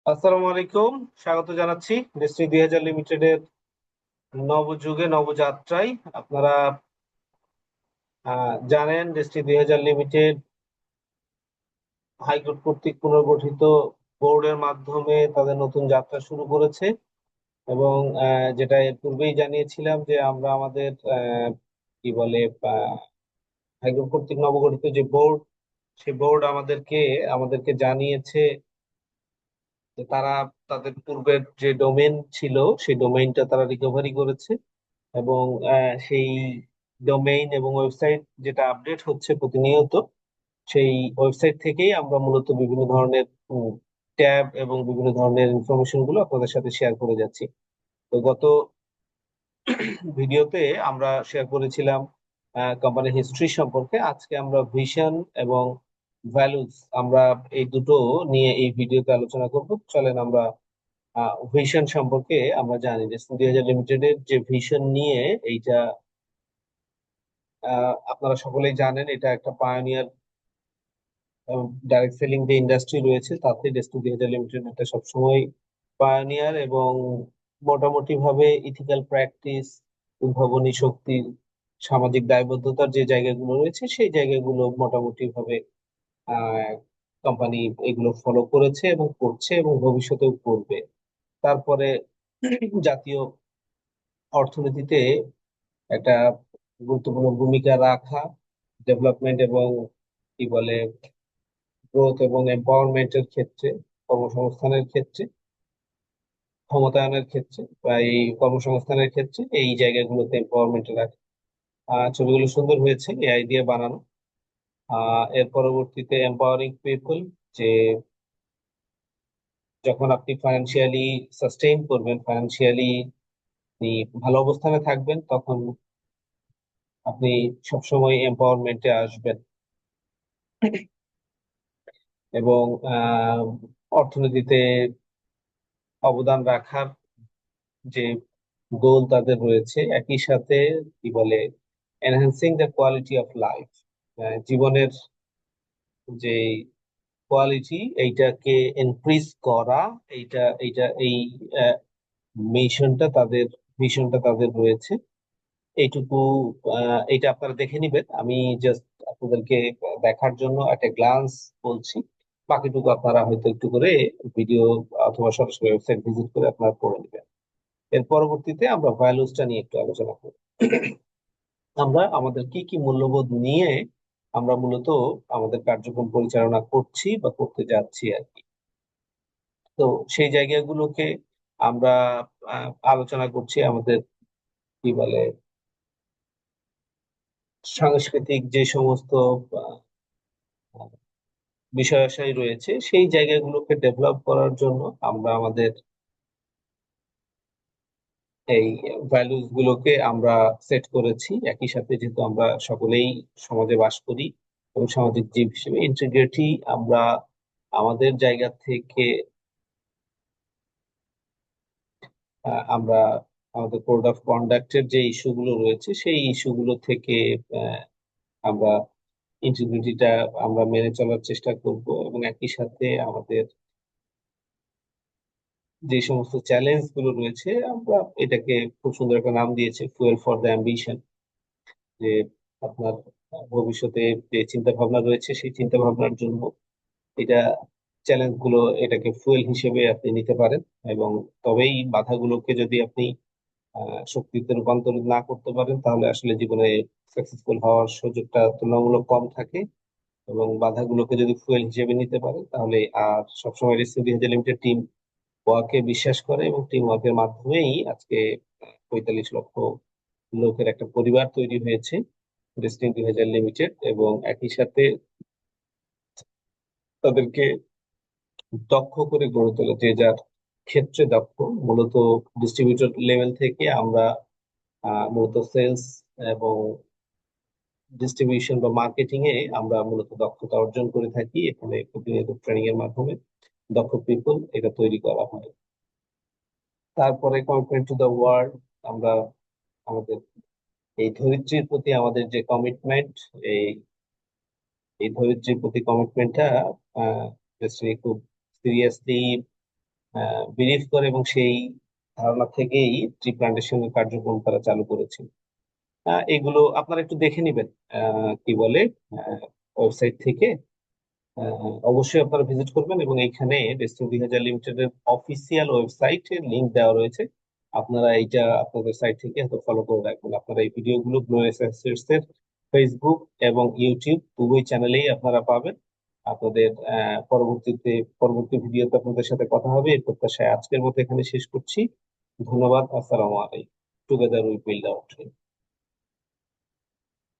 আসসালামু আলাইকুম। স্বাগত জানাচ্ছি ডেস্টিনি ২০০০ লিমিটেডের নবযুগে নবযাত্রায়। আপনারা জানেন ডেস্টিনি ২০০০ লিমিটেড হাইকোর্ট কর্তৃক পুনর্গঠিত বোর্ডের মাধ্যমে তাদের নতুন যাত্রা শুরু করেছে এবং যেটা এর পূর্বেই জানিয়েছিলাম যে আমরা আমাদের কি বলে হাইকোর্ট কর্তৃক নবগঠিত যে বোর্ড, সেই বোর্ড আমাদেরকে জানিয়েছে যে তারা তাদের পূর্বের যে ডোমেইন ছিল সেই ডোমেইনটা তারা রিকভারি করেছে এবং সেই ডোমেইন এবং ওয়েবসাইট যেটা আপডেট হচ্ছে প্রতিনিয়ত, সেই ওয়েবসাইট থেকেই আমরা মূলত বিভিন্ন ধরনের ট্যাব এবং বিভিন্ন ধরনের ইনফরমেশন গুলো আপনাদের সাথে শেয়ার করে যাচ্ছি। তো গত ভিডিওতে আমরা শেয়ার করেছিলাম কোম্পানির হিস্ট্রি সম্পর্কে। আজকে আমরা ভিশন এবং ভ্যালুজ, আমরা এই দুটো নিয়ে এই ভিডিওতে আলোচনা করব। চলেন আমরা ভিশন সম্পর্কে আমরা জানি যে ২০০০ লিমিটেডের যে ভিশন নিয়ে এইটা, আপনারা সকলেই জানেন এটা একটা পায়োনিয়ার ডাইরেক্ট সেলিং যে ইন্ডাস্ট্রি রয়েছে তাতে ডেস্টিনি ২০০০ লিমিটেড এটা সবসময় পায়োনিয়ার এবং মোটামুটি ভাবে ইথিক্যাল প্র্যাকটিস, উদ্ভাবনী শক্তির, সামাজিক দায়বদ্ধতার যে জায়গাগুলো রয়েছে সেই জায়গাগুলো মোটামুটি ভাবে কোম্পানি এগুলো ফলো করেছে এবং করছে এবং ভবিষ্যতেও করবে। তারপরে জাতীয় অর্থনীতিতে একটা গুরুত্বপূর্ণ ভূমিকা রাখা, ডেভেলপমেন্ট এবং কি বলে গ্রোথ এবং এম্পাওয়ারমেন্টের ক্ষেত্রে, কর্মসংস্থানের ক্ষেত্রে, ক্ষমতায়নের ক্ষেত্রে বা এই কর্মসংস্থানের ক্ষেত্রে এই জায়গাগুলোতে এম্পাওয়ারমেন্টে রাখে। ছবিগুলো সুন্দর হয়েছে এআই দিয়ে বানানো। এর পরবর্তীতে এম্পাওয়ারিং পিপল, যে যখন আপনি ফাইন্যান্সিয়ালি সাস্টেইন করবেন, ফাইন্যান্সিয়ালি ভালো অবস্থানে থাকবেন, তখন আপনি সবসময় এম্পাওয়ারমেন্টে আসবেন এবং অর্থনীতিতে অবদান রাখার যে গোল তাদের রয়েছে। একই সাথে কি বলে enhancing the quality of life, জীবনের যে কোয়ালিটি এইটাকে ইনক্রিজ করা, এইটা এইটা এই মিশনটা তাদের, মিশনটা তাদের রয়েছে। এইটুকু এটা আপনারা দেখে নিবেন, আমি জাস্ট আপনাদেরকে দেখার জন্য একটা গ্লান্স বলছি। বাকিটুকু আপনারা হয়তো একটু করে ভিডিও অথবা সরাসরি ওয়েবসাইট ভিজিট করে আপনারা পড়ে নেবেন। এর পরবর্তীতে আমরা ভ্যালুসটা নিয়ে একটু আলোচনা করব। আমরা আমাদের কি কি মূল্যবোধ নিয়ে আমরা মূলত আমাদের কার্যক্রম পরিচালনা করছি বা করতে যাচ্ছি আর কি। তো সেই জায়গাগুলোকে আমরা আলোচনা করছি আমাদের কি বলে সাংস্কৃতিক যে সমস্ত বিষয় আশাই রয়েছে, সেই জায়গাগুলোকে ডেভেলপ করার জন্য আমরা আমাদের এই ভ্যালুস গুলোকে আমরা সেট করেছি। একই সাথে যেহেতু আমরা সকলেই সমাজে বাস করি এবং সামাজিক জীব হিসেবে ইন্টিগ্রিটি আমরা আমাদের জায়গা থেকে আমরা আমাদের কোড অফ কন্ডাক্টের যে ইস্যুগুলো রয়েছে সেই ইস্যুগুলো থেকে আমরা ইন্টিগ্রিটিটা আমরা মেনে চলার চেষ্টা করব এবং একই সাথে আমাদের যে সমস্ত চ্যালেঞ্জ গুলো রয়েছে আমরা এটাকে খুব সুন্দর একটা নাম দিয়েছে, ফুয়েল ফর দ্য অ্যাম্বিশন। যে আপনার ভবিষ্যতে যে চিন্তা ভাবনা রয়েছে সেই চিন্তা ভাবনার জন্য এটা চ্যালেঞ্জ গুলো, এটাকে ফুয়েল হিসেবে আপনি নিতে পারেন এবং তবেই বাধাগুলোকে যদি আপনি শক্তিতে রূপান্তরিত না করতে পারেন তাহলে আসলে জীবনে সাকসেসফুল হওয়ার সুযোগটা তুলনামূলক কম থাকে। এবং বাধাগুলোকে যদি ফুয়েল হিসেবে নিতে পারেন তাহলে, আর সবসময় ডেস্টিনি ২০০০ লিমিটেড টিম ওয়ার্কে বিশ্বাস করে এবং টিম ওয়ার্কের মাধ্যমেই আজকে ৪৫ লক্ষ লোকের একটা পরিবার তৈরি হয়েছে ডেস্টিনি ২০০০ লিমিটেড। এবং একই সাথে তাদেরকে দক্ষ করে গড়ে তোলে, যে যার ক্ষেত্রে দক্ষ। মূলত ডিস্ট্রিবিউটর লেভেল থেকে আমরা মূলত সেলস এবং ডিস্ট্রিবিউশন বা মার্কেটিং এ আমরা মূলত দক্ষতা অর্জন করে থাকি। এখানে প্রতিনিয়ত ট্রেনিং এর মাধ্যমে দক্ষ পিপল এটা তৈরি করা হয়। তারপরে কমিটমেন্ট টু দ্য ওয়ার্ল্ড, আমরা আমাদের এই ধরিত্রীর প্রতি আমাদের যে কমিটমেন্ট, এই এই ধরিত্রীর প্রতি কমিটমেন্টটা খুব সিরিয়াসলি বিলিভ করে এবং সেই ধারণা থেকেই ট্রি প্লান্টেশনের কার্যক্রম তারা চালু করেছে। এগুলো আপনারা একটু দেখে নেবেন, কি বলে, ওয়েবসাইট থেকে। অবশ্যই আপনারা ভিজিট করবেন, এবং এইখানে ডেস্টিনি 2000 লিমিটেডের অফিসিয়াল ওয়েবসাইটে লিংক দেওয়া রয়েছে। আপনারা এইটা আপনাদের সাইট থেকে হয়তো ফলো করে রাখবেন। আপনারা এই ভিডিওগুলো ব্লু অ্যাসোসিয়েটস এর ফেসবুক এবং ইউটিউব উভয় চ্যানেলেই আপনারা পাবেন। আপনাদের পরবর্তী ভিডিওতে আপনাদের সাথে কথা হবে এই প্রত্যাশায় আজকের মতো এখানে শেষ করছি। ধন্যবাদ। আসসালামু আলাইকুম। Together we build our